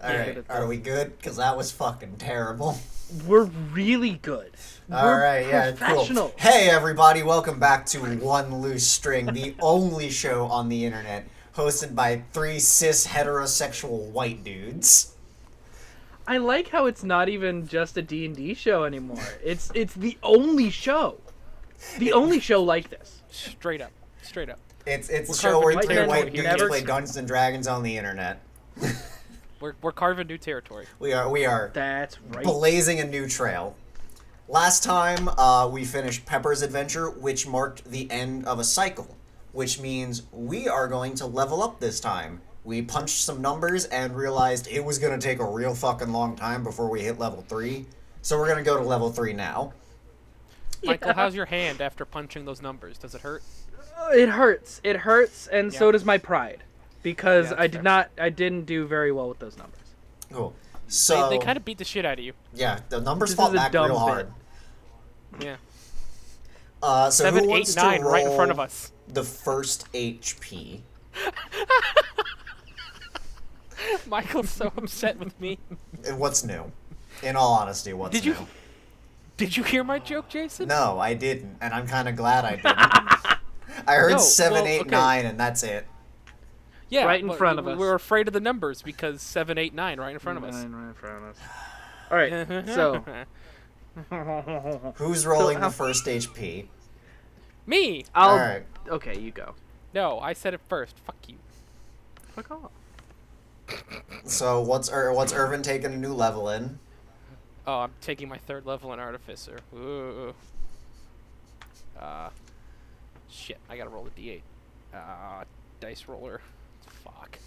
Alright, are we good? Because that was fucking terrible. We're really good. Alright, yeah, professional. cool. Hey everybody, welcome back to One Loose String, the only show on the internet hosted by three cis heterosexual white dudes. I like how it's not even just a D&D show anymore. It's the only show. The only show like this. Straight up. It's a show where three white dudes never- play Dungeons and Dragons on the internet. We're carving new territory. We are That's right. blazing a new trail. Last time, we finished Pepper's adventure, which marked the end of a cycle, which means we are going to level up this time. We punched some numbers and realized it was going to take a real fucking long time before we hit level 3, so we're going to go to level 3 now. Michael, how's your hand after punching those numbers? Does it hurt? It hurts. It hurts, and Yeah. so does my pride, because Yeah, I that's fair. didn't do very well with those numbers. Cool. So, They kind of beat the shit out of you. yeah, the numbers This fall is a back dumb real bit. hard. Yeah. So 7, who 8, wants 9 to right in front roll of us. the first HP? Michael's so upset with me. What's new? In all honesty, what's Did new? you Did you hear my joke, Jason? No, I didn't, and I'm kind of glad I didn't. I heard No, 7, well, 8, okay. 9, and that's it. Yeah, Right in but front of us. We're afraid of the numbers because 7, 8, 9 right in front of us. Right in front of us. All right, so Who's rolling how- the first HP? Me. I'll. All right. Okay, you go. No, I said it first. Fuck you. Fuck off. So what's Irvin taking a new level in? Oh, I'm taking my 3rd level in Artificer. Ooh. Shit, I gotta roll a d8. Dice roller. Fuck.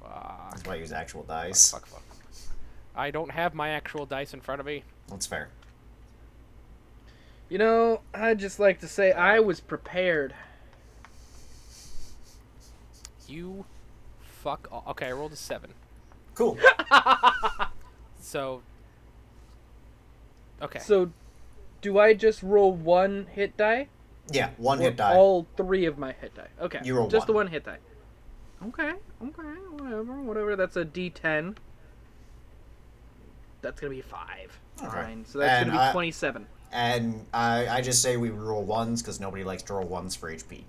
That's why I use actual dice. Fuck. I don't have my actual dice in front of me. That's fair. You know, I'd just like to say I was prepared. You fuck off. Okay, I rolled a 7. Cool. So. Okay. So, do I just roll one hit die? Yeah, one Or hit die. All 3 of my hit die. Okay. You roll just the one. one hit die. Okay. Whatever. That's a D10. That's gonna be 5. Okay. Fine. So that's And gonna be 27. And I just say we roll ones because nobody likes to roll ones for HP.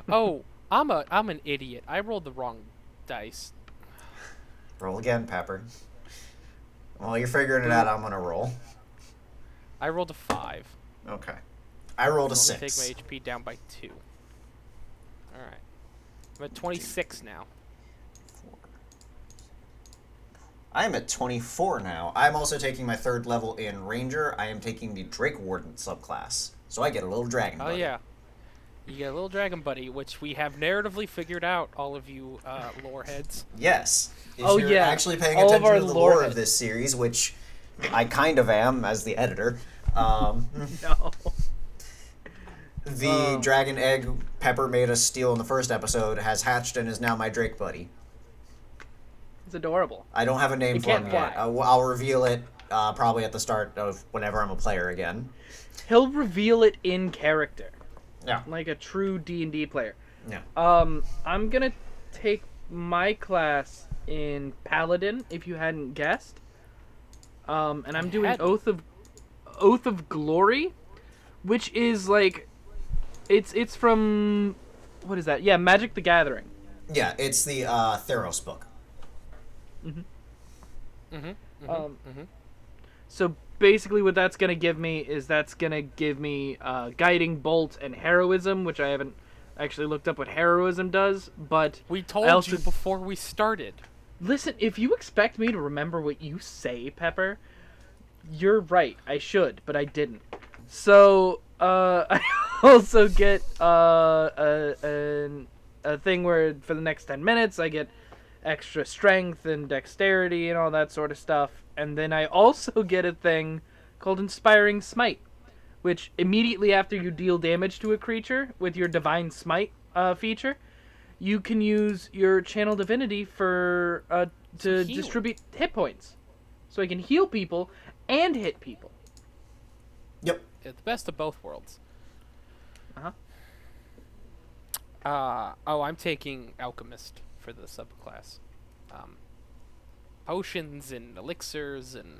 Oh, I'm an idiot. I rolled the wrong dice. Roll again, Pepper. While you're figuring it out, I'm gonna roll. I rolled a 5. Okay. I rolled a So I'm 6. gonna take my HP down by 2. Alright. I'm at 26 now. I'm at 24 now. I'm also taking my 3rd level in Ranger. I am taking the Drake Warden subclass. So I get a little dragon Oh buddy. yeah. You get a little dragon buddy, which we have narratively figured out, all of you lore heads. Yes. If Oh, you're yeah. actually paying All of attention our to the lore lore of heads. this series, which I kind of am as the editor, No. the Oh. dragon egg Pepper made us steal in the first episode has hatched and is now my Drake buddy. It's adorable. I don't have a name It for him can't yet. fly. I'll reveal it probably at the start of whenever I'm a player again. He'll reveal it in character, Yeah. like a true D&D player. Yeah. I'm gonna take my class in Paladin, if you hadn't guessed. And I'm doing hadn't. Oath of Glory, which is like, it's from, what is that? Yeah, Magic the Gathering. Yeah, it's the Theros book. So basically, what that's gonna give me is Guiding Bolt and Heroism, which I haven't actually looked up what Heroism does, but We I told also- you before we started. Listen, if you expect me to remember what you say, Pepper, you're right. I should, but I didn't. So, I also get a thing where for the next 10 minutes I get extra strength and dexterity and all that sort of stuff. And then I also get a thing called Inspiring Smite, which immediately after you deal damage to a creature with your Divine Smite feature, you can use your Channel Divinity for to Heal. distribute hit points. So I can heal people and hit people. Yep. The best of both worlds. Uh-huh. I'm taking Alchemist for the subclass. Potions and elixirs and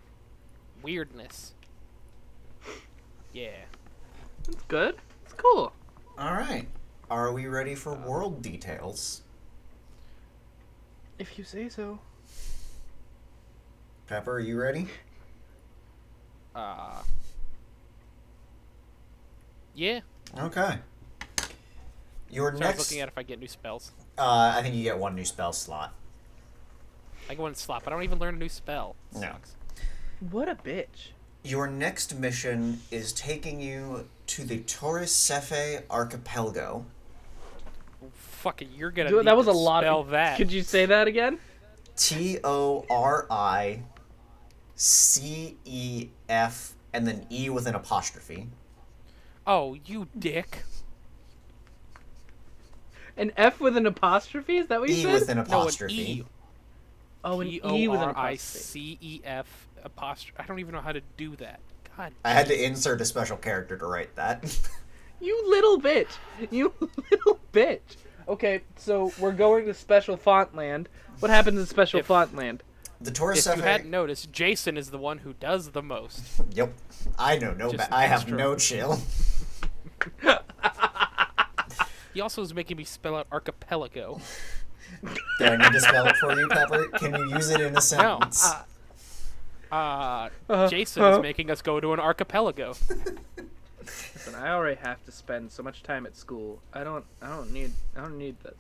weirdness. Yeah. That's good. It's cool. All right. Are we ready for world details? If you say so. Pepper, are you ready? Yeah. Okay. Your So I was next... looking at if I get new spells. I think you get one new spell slot. I go in slot, but I don't even learn a new spell. No. Sucks. What a bitch. Your next mission is taking you to the Toricefe Archipelago. Oh, fuck it, you're gonna Dude, need that was to a lot spell of... that. Could you say that again? Toricef and then E with an apostrophe. Oh, you dick. An F with an apostrophe? Is that what you E said? with an No, an apostrophe. E. Oh, an E with an apostrophe. P-O-R-I-C-E-F apostrophe. I don't even know how to do that. God. I had to insert a special character to write that. You little bitch. You little bitch. Okay, so we're going to Special Font Land. What happens in Special Font Land? The If Toricefe... you hadn't noticed, Jason is the one who does the most. Yep. I know no Just I have extra. no chill. He also is making me spell out Archipelago. Do I need to spell it for you, Pepper? Can you use it in a No. sentence? Jason is making us go to an archipelago. Listen, I already have to spend so much time at school. I don't need this.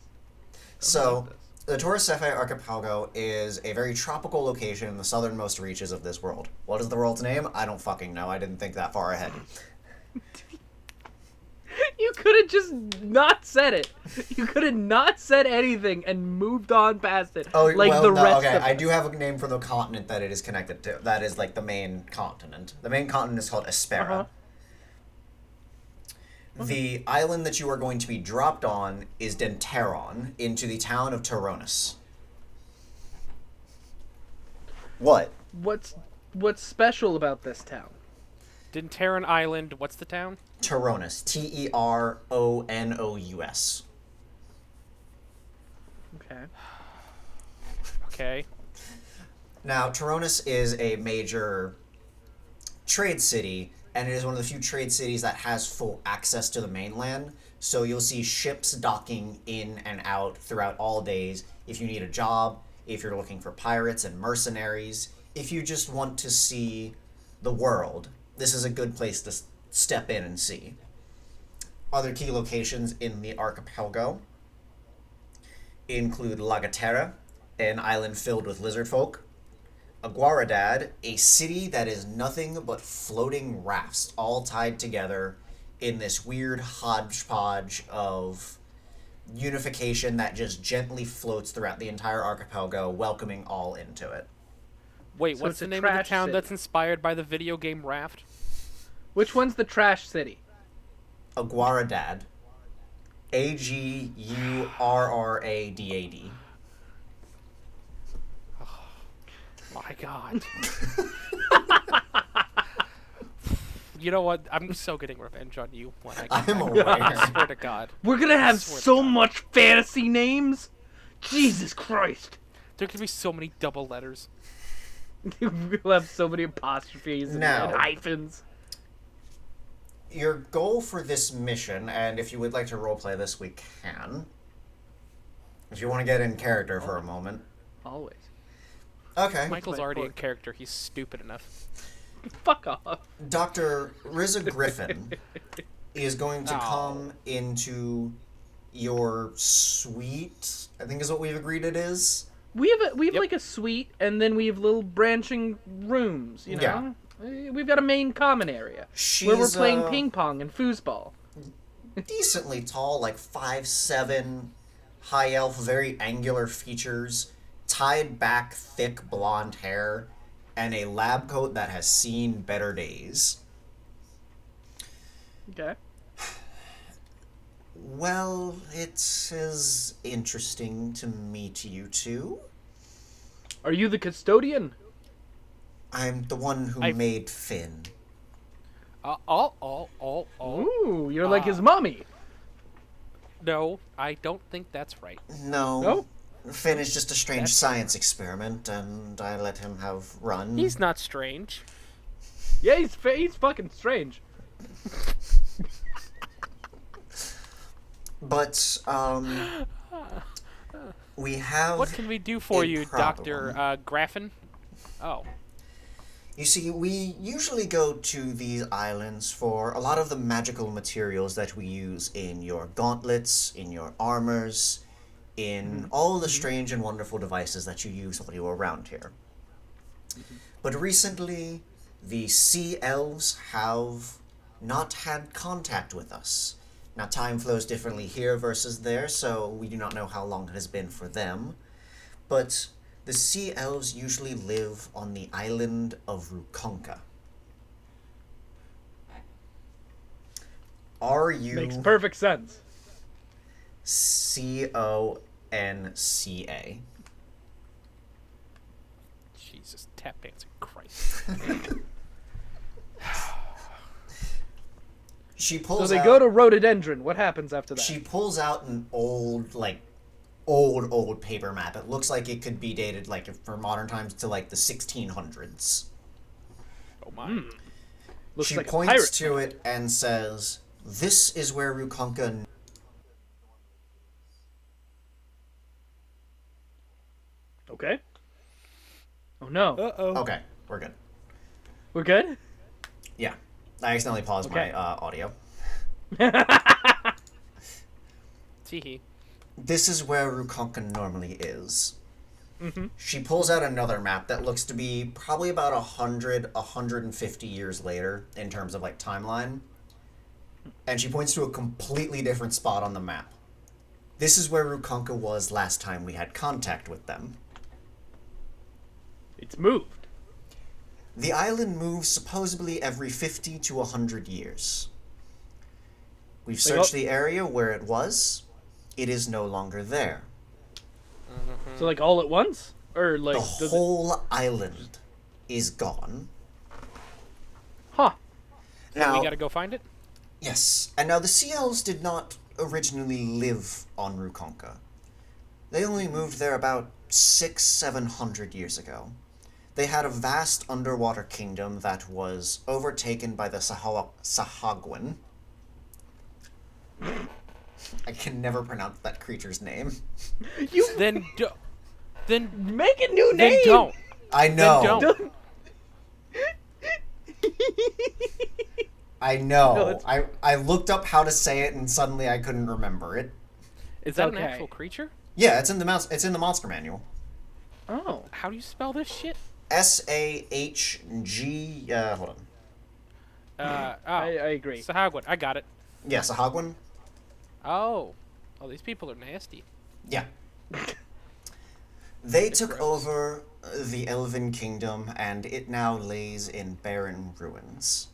So, the Toricefe Archipelago is a very tropical location in the southernmost reaches of this world. What is the world's name? I don't fucking know. I didn't think that far ahead. You could have just not said it. You could have not said anything and moved on past it. Oh, like well, the no, rest okay. of I us. do have a name for the continent that it is connected to. That is like the main continent. The main continent is called Espera. Uh-huh. The island that you are going to be dropped on is Denteron, into the town of Toronis. What? What's special about this town? Dintaran Island, what's the town? Toronis. Teronous. Okay. Okay. Now, Toronis is a major trade city, and it is one of the few trade cities that has full access to the mainland. So you'll see ships docking in and out throughout all days. If you need a job, if you're looking for pirates and mercenaries, if you just want to see the world, this is a good place to step in and see. Other key locations in the archipelago include Lagatera, an island filled with lizard folk, Aguaradad, a city that is nothing but floating rafts all tied together in this weird hodgepodge of unification that just gently floats throughout the entire archipelago, welcoming all into it. Wait, So what's it's the a name of the trash town city. that's inspired by the video game Raft? Which one's the trash city? Aguaradad. Agurradad. My God. You know what? I'm so getting revenge on you when I get I'm back. aware. I swear to God. We're gonna have Swear to so God. much fantasy names. Jesus Christ. There could be so many double letters. We'll have so many apostrophes and, Now- and hyphens. Your goal for this mission, and if you would like to roleplay this, we can. If you want to get in character for a moment. Always. Okay. Michael's my already in book. character. He's stupid enough. Fuck off. Dr. Riza Griffin is going to Oh. come into your suite, I think is what we've agreed it is. We have Yep. like a suite, and then we have little branching rooms. You know, Yeah. We've got a main common area She's, where we're playing ping pong and foosball. decently tall, like 5'7", high elf, very angular features, tied back, thick blonde hair, and a lab coat that has seen better days. Okay. Well, it is interesting to meet you two. Are you the custodian? I'm the one who made Finn. Ooh, you're like his mommy. No, I don't think that's right. No. No? Finn is just a strange science experiment, and I let him have run. He's not strange. Yeah, he's fucking strange. But, we have What can we do for a you, problem. Dr. Graffin? Oh. You see, we usually go to these islands for a lot of the magical materials that we use in your gauntlets, in your armors, in all the strange and wonderful devices that you use while you're around here. But recently, the sea elves have not had contact with us. Now, time flows differently here versus there, so we do not know how long it has been for them. But the sea elves usually live on the island of Rukonka. Are you Makes perfect sense. Conca? Jesus, tap dancing Christ. She So pulls they out, go to rhododendron. What happens after that? She pulls out an old paper map. It looks like it could be dated like for modern times to like the 1600s. Oh my. Looks She like a points pirate. to it and says, "This is where Rukonka." Okay. Oh no. Uh-oh. Okay, we're good. We're good? Yeah, I accidentally paused Okay. my audio. Teehee. This is where Rukonka normally is. Mm-hmm. She pulls out another map that looks to be probably about 150 years later in terms of like timeline. And she points to a completely different spot on the map. This is where Rukonka was last time we had contact with them. It's moved. The island moves supposedly every 50 to 100 years. We've searched the area where it was. It is no longer there. So like all at once? Or like The does whole island is gone. Huh. Now, We gotta go find it? yes, and now the Sea Elves did not originally live on Rukonka. They only moved there about 700 years ago. They had a vast underwater kingdom that was overtaken by the Sahagwin. I can never pronounce that creature's name. You Then make a new then name. don't. I know. Then don't. I know. No, it's- I looked up how to say it and suddenly I couldn't remember it. Is that okay. an actual creature? Yeah, it's in the monster manual. Oh. How do you spell this shit? Sahg. Hold on. I agree. Sahagwin. I got it. Yeah, Sahagwin. Oh. Oh, these people are nasty. Yeah. They took over the Elven Kingdom, and it now lays in barren ruins.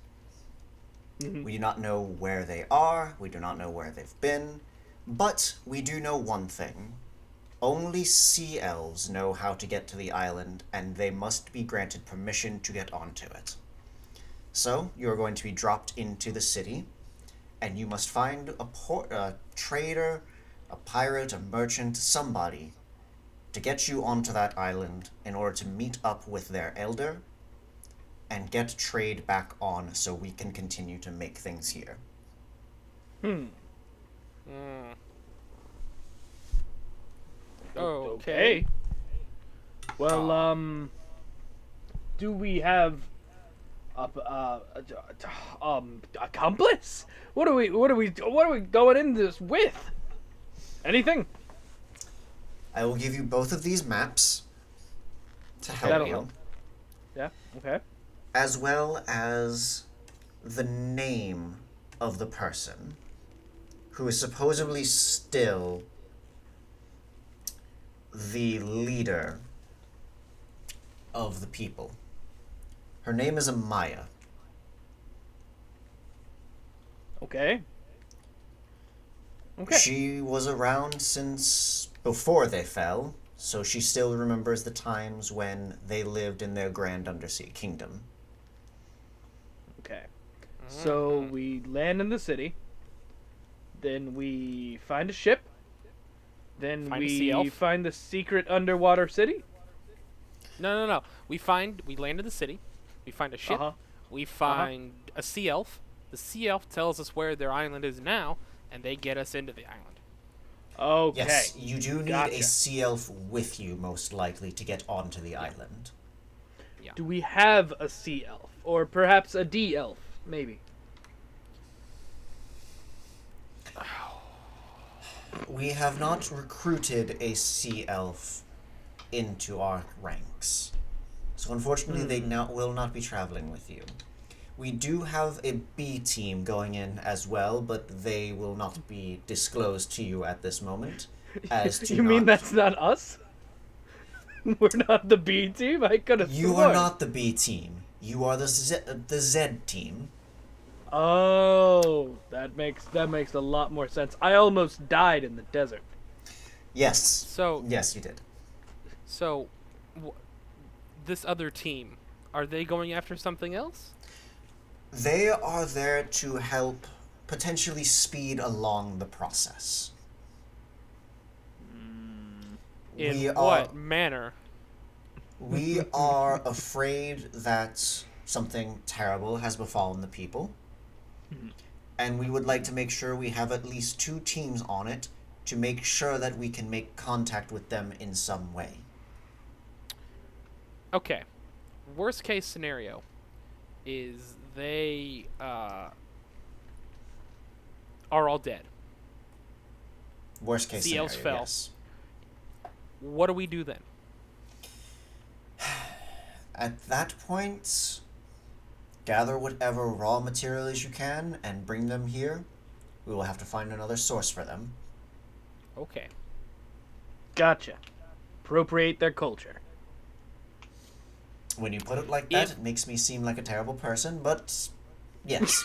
We do not know where they are, we do not know where they've been, but we do know one thing. Only sea elves know how to get to the island, and they must be granted permission to get onto it. So, you are going to be dropped into the city, and you must find a trader, a pirate, a merchant, somebody, to get you onto that island in order to meet up with their elder and get trade back on so we can continue to make things here. Okay. Well, do we have accomplice? What are we going in this with? Anything? I will give you both of these maps to help That'll you, help. Yeah. Okay. as well as the name of the person who is supposedly still the leader of the people. Her name is Amaya. Okay. Okay. She was around since before they fell, so she still remembers the times when they lived in their grand undersea kingdom. Okay. So we land in the city. Then we find a ship. Then Find a sea we elf? find the secret underwater city. No. We land in the city. We find a ship. Uh-huh. We find a sea elf. The sea elf tells us where their island is now, and they get us into the island. Okay. Yes, you do need Gotcha. a sea elf with you, most likely, to get onto the island. Do we have a sea elf, or perhaps a D elf, maybe? We have not recruited a sea elf into our ranks. So unfortunately, they will not be traveling with you. We do have a B team going in as well, but they will not be disclosed to you at this moment. As to You mean not- that's not us? We're not the B team? I could have You sworn. are not the B team. You are the Z team. Oh, that makes a lot more sense. I almost died in the desert. Yes. So Yes, you did. So, this other team, are they going after something else? They are there to help potentially speed along the process. In We what manner? We are afraid that something terrible has befallen the people. And we would like to make sure we have at least 2 teams on it to make sure that we can make contact with them in some way. Okay. Worst case scenario is they are all dead. Worst case The scenario, elves fell. yes. What do we do then? At that point, gather whatever raw materials you can and bring them here. We will have to find another source for them. Okay. Gotcha. Appropriate their culture. When you put it like that, it makes me seem like a terrible person, but yes.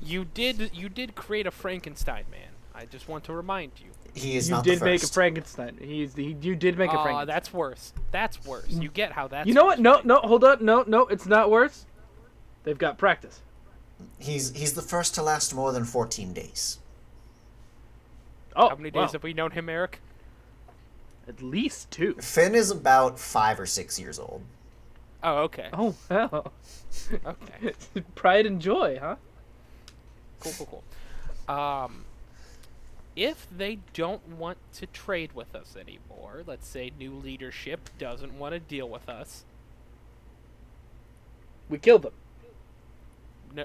You did create a Frankenstein man. I just want to remind you. He is You not did the make a first. Frankenstein. You did make a Frankenstein. That's worse. That's worse. You get how that's You know what? worse, No, right? no, hold on. No, it's not worse. They've got practice. He's the first to last more than 14 days. Oh, How many days wow. have we known him, Eric? At least 2. Finn is about 5 or 6 years old. Oh, okay. Oh, wow. Okay. Pride and joy, huh? Cool. If they don't want to trade with us anymore, let's say new leadership doesn't want to deal with us. We killed them. No,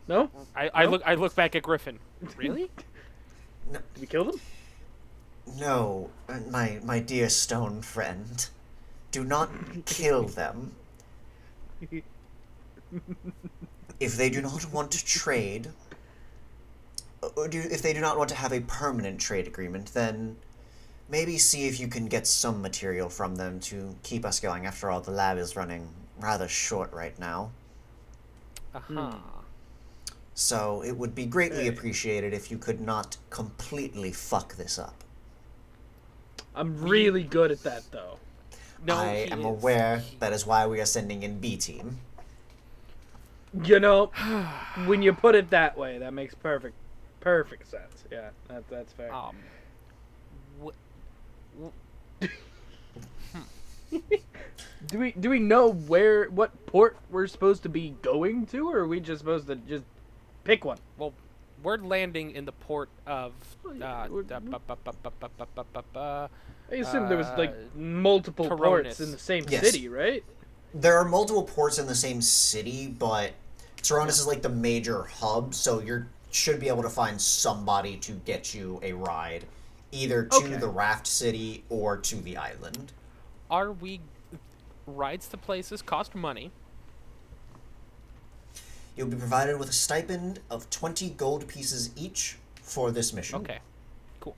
No? I No? look back at Griffin. Really? Did we kill them? No, my dear stone friend. Do not kill them. If they do not want to trade, if they do not want to have a permanent trade agreement, then maybe see if you can get some material from them to keep us going. After all, the lab is running rather short right now. Uh-huh. So it would be greatly Hey. appreciated if you could not completely fuck this up. I'm really good at that, though. No, I he am is. aware. That is why we are sending in B team. You know, when you put it that way, that makes perfect sense. Yeah, that's fair. Do we know what port we're supposed to be going to, or are we just supposed to just pick one? Well, we're landing in the port of. I assume there was multiple ports Toronis. in the same Yes. city, right? There are multiple ports in the same city, but Toricefe is like the major hub, so you should be able to find somebody to get you a ride, either to Okay. the raft city or to the island. Are we rides to places cost money? You'll be provided with a stipend of 20 gold pieces each for this mission. Okay, cool.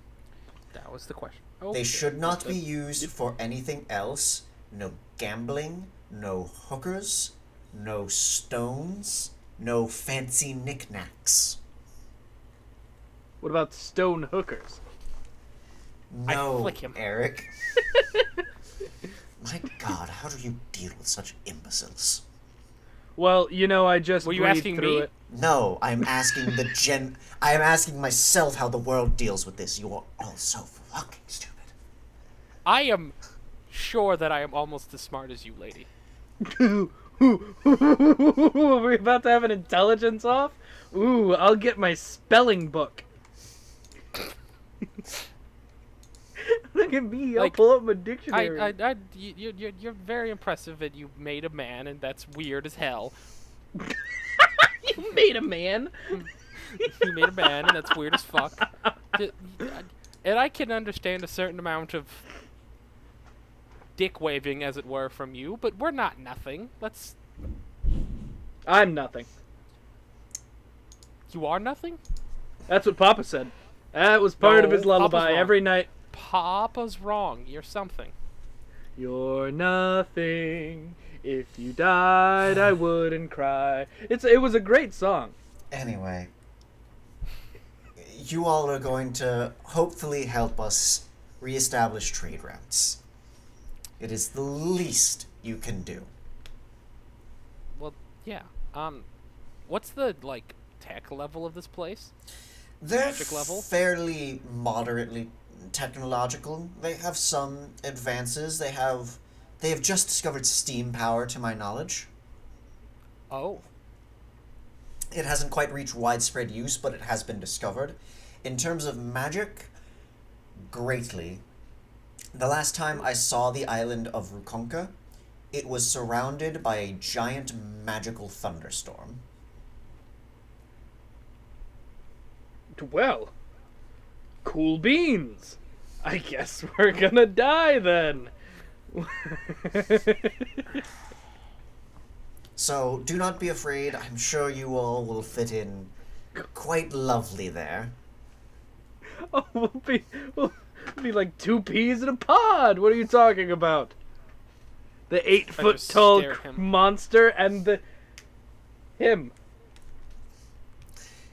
That was the question. They Okay. should not be used for anything else. No gambling, no hookers, no stones, no fancy knickknacks. What about stone hookers? No, flick him. Eric. My God, how do you deal with such imbeciles? Well, I just Were you breathed asking through me? it. No, I am asking myself how the world deals with this. You are all so fucking stupid. I am sure that I am almost as smart as you, lady. Are we about to have an intelligence off? Ooh, I'll get my spelling book. Look at me, I'll Like, pull up my dictionary. You're very impressive, and you made a man, and that's weird as hell. You made a man. You made a man, and that's weird as fuck. And I can understand a certain amount of dick waving, as it were, from you, but we're not nothing. I'm nothing. You are nothing? That's what Papa said. That was part of No, his lullaby Papa's wrong. every night. Papa's wrong. You're something. You're nothing. If you died, I wouldn't cry. It was a great song. Anyway, you all are going to hopefully help us reestablish trade routes. It is the least you can do. Well, yeah. What's the, tech level of this place? They're Magic level? fairly moderately technological. They have some advances. They have just discovered steam power, to my knowledge. Oh. It hasn't quite reached widespread use, but it has been discovered. In terms of magic, greatly. The last time I saw the island of Rukonka, it was surrounded by a giant magical thunderstorm. Well, cool beans. I guess we're gonna die then. So, do not be afraid. I'm sure you all will fit in quite lovely there. Oh, we'll be like 2 peas in a pod. What are you talking about? The 8-foot just tall stare at him. monster and him.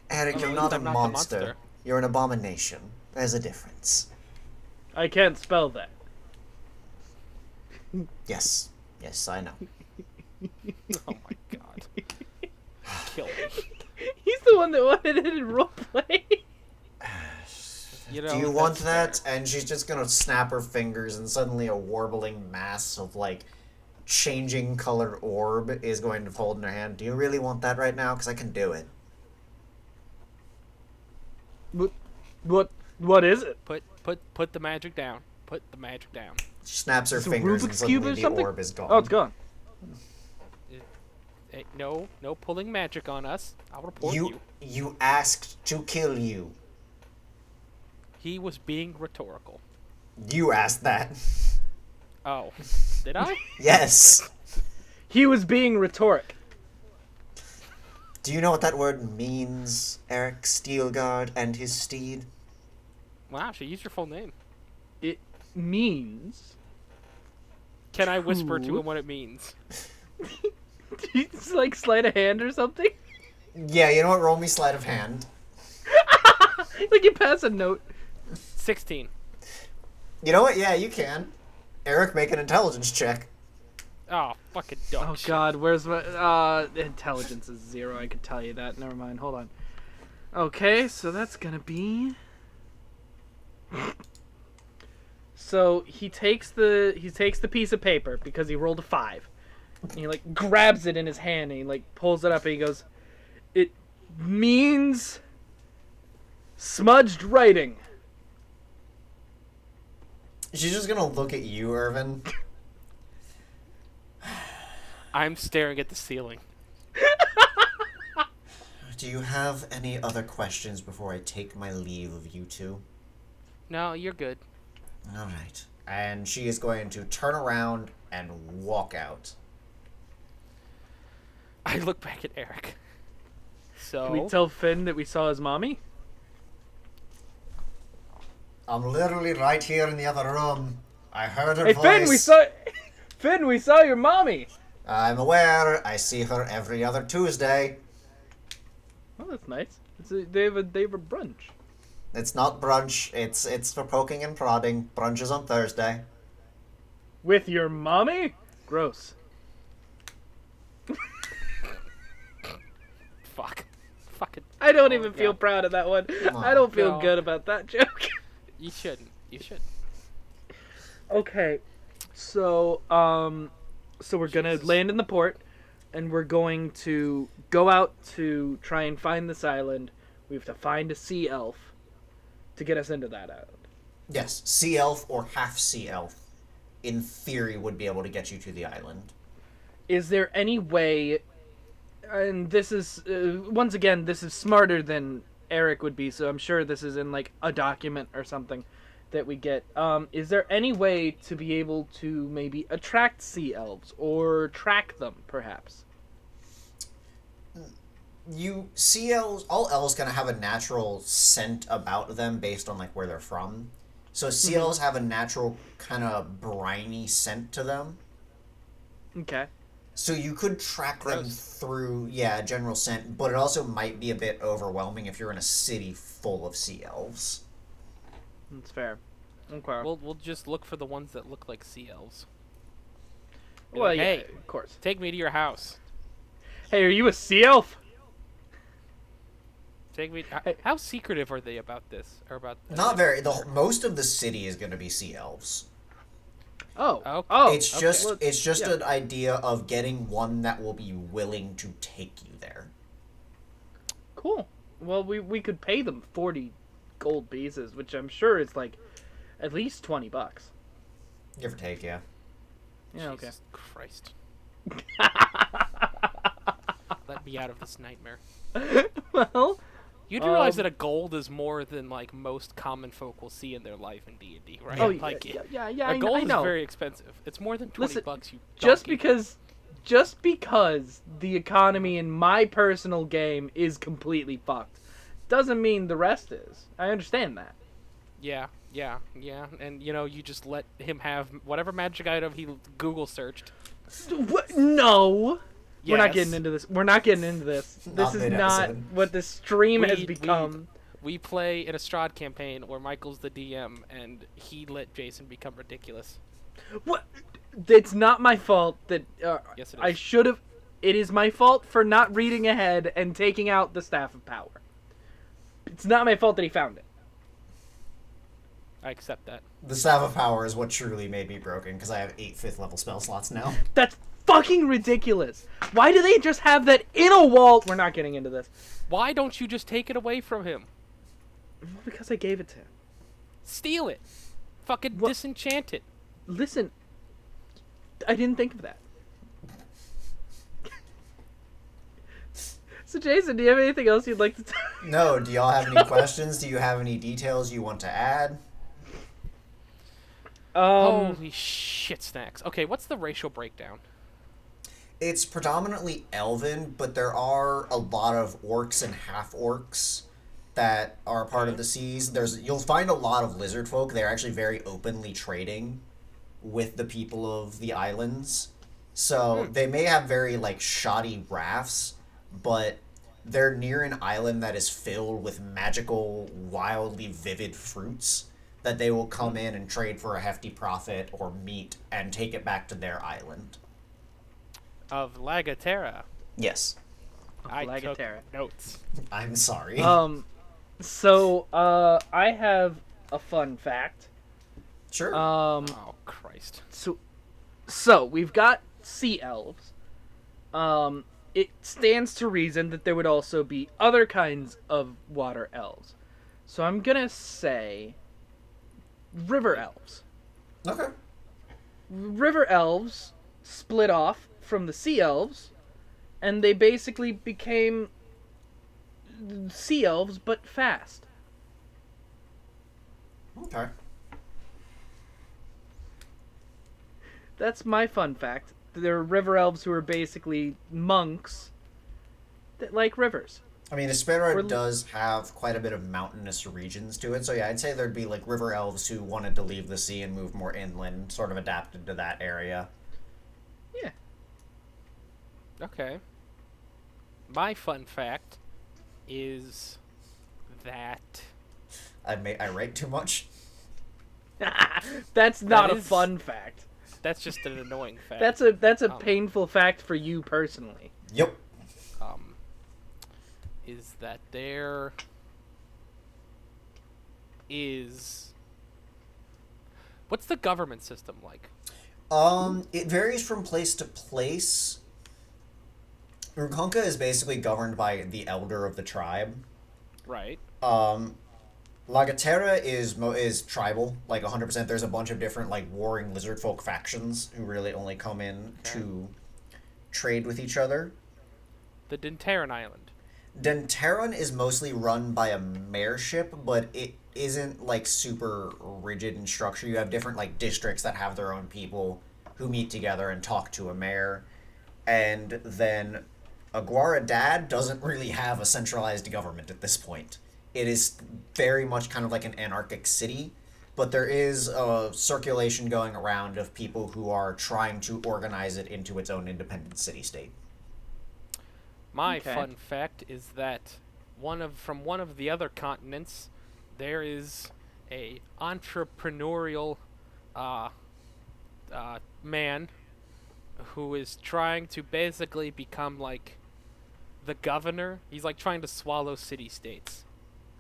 Eric, Oh, you're at not least a I'm not the monster. monster. You're an abomination. There's a difference. I can't spell that. Yes. Yes, I know. Oh my god. Kill me. He's the one that wanted it in roleplay. You know, Do you want that's that? fair. And she's just gonna snap her fingers, and suddenly a warbling mass of, changing colored orb is going to fold in her hand. Do you really want that right now? Because I can do it. What is it? Put the magic down. Put the magic down. She snaps her Is it a fingers, and Rubik's Cube suddenly or the something? orb is gone. Oh, it's gone. Hey, no pulling magic on us. I'll report you. You asked to kill you. He was being rhetorical. You asked that. Oh, did I? Yes. He was being rhetoric. Do you know what that word means, Eric Steelguard and his steed? Wow, she used your full name. It means. Can I whisper to Who? him what it means? It's like sleight of hand or something. Yeah, you know what? Roll me sleight of hand. Like you pass a note. 16. You know what? Yeah, you can. Eric, make an intelligence check. Oh, fucking dog Oh shit. god, where's my intelligence is 0, I could tell you that. Never mind, hold on. Okay, so that's gonna be So he takes the piece of paper because he rolled a 5. And he grabs it in his hand and he pulls it up and he goes, "It means smudged writing." She's just gonna look at you, Irvin. I'm staring at the ceiling. Do you have any other questions before I take my leave of you two? No, you're good. Alright. And she is going to turn around and walk out. I look back at Eric. So, Can we tell Finn that we saw his mommy? I'm literally right here in the other room. I heard her Hey voice. Finn, we saw your mommy. I'm aware. I see her every other Tuesday. Oh, that's nice. They have a brunch. It's not brunch. It's for poking and prodding. Brunch is on Thursday. With your mommy? Gross. fucking. I don't Oh, even feel yeah. proud of that one. I don't feel No. good about that joke. You shouldn't. You should. Okay, so so we're gonna Jesus. land in the port, and we're going to go out to try and find this island. We have to find a sea elf to get us into that island. Yes, sea elf or half sea elf, in theory, would be able to get you to the island. Is there any way? And this is once again, this is smarter than Eric would be, so I'm sure this is in like a document or something that we get. Is there any way to be able to maybe attract sea elves or track them, perhaps? Sea elves, all elves kind of have a natural scent about them based on like where they're from. So sea elves have a natural kind of briny scent to them. Okay. So you could track them Gross. through, general scent, but it also might be a bit overwhelming if you're in a city full of sea elves. That's fair. Okay. We'll just look for the ones that look like sea elves. Be Well, like, yeah, hey, of course. take me to your house. Hey, are you a sea elf? Take me. Hey. How secretive are they about this? Or about? Not very. Most of the city is going to be sea elves. Oh. Okay. Oh. It's okay. just Well, it's just yeah. an idea of getting one that will be willing to take you there. Cool. Well, we could pay them 40 gold pieces, which I'm sure is like at least $20. Give or take, yeah. Yeah. Okay. Jesus Christ. Let me out of this nightmare. Well. You do realize Um, that a gold is more than like most common folk will see in their life in D&D, right? Oh, like yeah. a gold I know. is very expensive. It's more than 20 Listen, bucks. You just donkey. because the economy in my personal game is completely fucked doesn't mean the rest is. I understand that. Yeah, and you just let him have whatever magic item he Google searched. What? No. We're not Yes. getting into this. We're not getting into this. This Not is mid-episode. not what this stream has We- become. We play an Estrad campaign where Michael's the DM and he let Jason become ridiculous. What? It's not my fault that Yes, it I is. should have. It is my fault for not reading ahead and taking out the Staff of Power. It's not my fault that he found it. I accept that. The Staff of Power is what truly made me broken, because I have 8 5th level spell slots now. That's fucking ridiculous. Why do they just have that in a wall? We're not getting into this. Why don't you just take it away from him? Because I gave it to him. Steal it. Fucking What? disenchant it. Listen, I didn't think of that. So, Jason, do you have anything else you'd like to tell? No, do y'all have any questions? Do you have any details you want to add? Holy shit snacks. Okay, what's the racial breakdown? It's predominantly elven, but there are a lot of orcs and half-orcs that are part of the seas. You'll find a lot of lizard folk. They're actually very openly trading with the people of the islands. So they may have very like shoddy rafts, but they're near an island that is filled with magical, wildly vivid fruits that they will come in and trade for a hefty profit or meat and take it back to their island. Of Lagaterra. Yes. I took Lagaterra. notes. I'm sorry. So, I have a fun fact. Sure. Oh, Christ. So we've got sea elves. It stands to reason that there would also be other kinds of water elves. So I'm gonna say river elves. Okay. River elves split off from the sea elves, and they basically became sea elves, but fast. Okay. That's my fun fact. There are river elves who are basically monks that like rivers. I mean, Espera Or- does have quite a bit of mountainous regions to it, so yeah, I'd say there'd be like river elves who wanted to leave the sea and move more inland, sort of adapted to that area. Yeah. Okay. My fun fact is that I write too much. That's not a is- fun fact. that's just an annoying fact. That's a Um, painful fact for you personally. Yep. um is that there is... What's the government system like? It varies from place to place. Rukonka is basically governed by the elder of the tribe. Right. Lagatera is tribal, like 100%. There's a bunch of different like warring lizard folk factions who really only come in to trade with each other. The Denteran Island. Denteran is mostly run by a mayorship, but it isn't like super rigid in structure. You have different like districts that have their own people who meet together and talk to a mayor. And then Aguara Dad doesn't really have a centralized government at this point. It is very much kind of like an anarchic city, but there is a circulation going around of people who are trying to organize it into its own independent city-state. My Okay. fun fact is that from one of the other continents, there is a entrepreneurial man who is trying to basically become like the governor. He's like trying to swallow city-states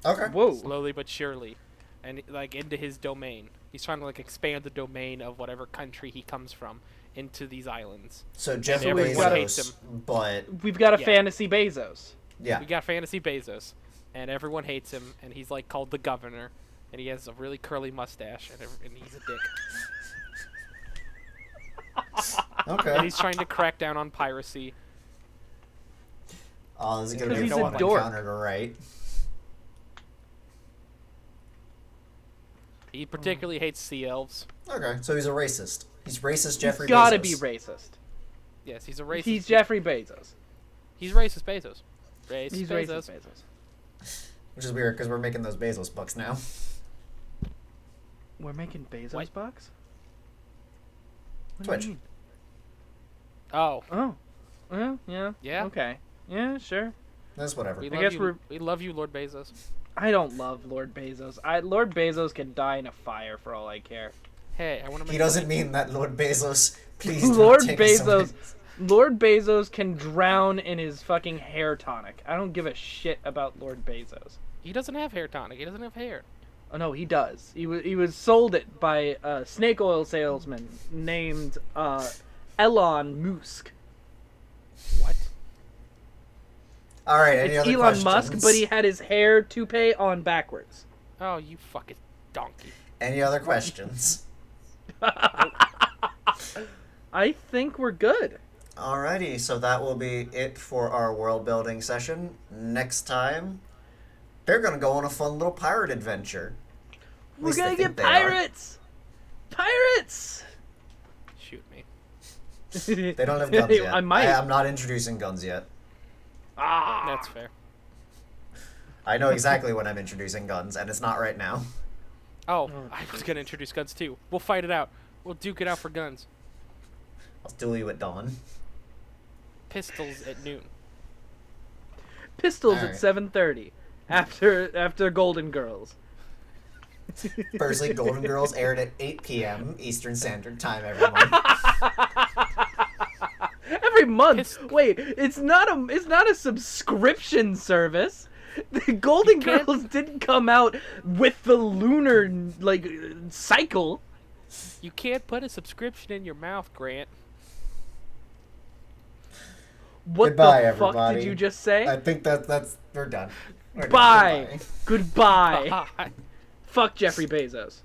Okay. Whoa. slowly but surely, and like into his domain. He's trying to like expand the domain of whatever country he comes from into these islands. So Jeff everyone hates Bezos, him. but We've got a Yeah. fantasy Bezos. yeah. We got Fantasy Bezos, and everyone hates him, and he's like called the governor, and he has a really curly mustache, and he's a dick. And Okay. he's trying to crack down on piracy. Oh, this is gonna Because be a he's a fun dork. encounter to write. He particularly hates sea elves. Okay, so he's a racist. He's racist Jeffrey Gotta Bezos. be racist. Yes, he's a racist. He's Jeffrey Bezos. He's racist Bezos. Racist He's Bezos. racist Bezos. Which is weird because we're making those Bezos bucks now. We're making Bezos What? bucks? What Twitch. do you mean? Oh, Oh. Yeah. Yeah? Okay. Yeah, sure. That's whatever. we I love guess you. We love you, Lord Bezos. I don't love Lord Bezos. Lord Bezos can die in a fire for all I care. Hey, I want to make. He doesn't mean that, Lord Bezos. Please do Lord not take us away. Bezos. Lord Bezos can drown in his fucking hair tonic. I don't give a shit about Lord Bezos. He doesn't have hair tonic. He doesn't have hair. Oh no, he does. He was sold it by a snake oil salesman named Elon Musk. What? All right, any It's other Elon questions? Musk, but he had his hair toupee on backwards. Oh, you fucking donkey. Any other questions? I think we're good. Alrighty, so that will be it for our world building session. Next time, they're gonna go on a fun little pirate adventure. At We're least gonna they get think they are. pirates. Pirates. Shoot me. They don't have guns yet. I might. I'm not introducing guns yet. That's fair. I know exactly when I'm introducing guns, and it's not right now. Oh, I was gonna introduce guns too. We'll fight it out. We'll duke it out for guns. I'll duel you at dawn. Pistols at noon. Pistols Alright. at 7:30 after Golden Girls. Firstly, Golden Girls aired at 8 p.m. Eastern Standard Time every month. Every month. Pistol. Wait, it's not a subscription service. The Golden can't- Girls didn't come out with the lunar like cycle. You can't put a subscription in your mouth, Grant. What Goodbye, the fuck everybody. did you just say? I think that's we're done. We're done. Bye. Goodbye. Goodbye. Fuck Jeffrey Bezos.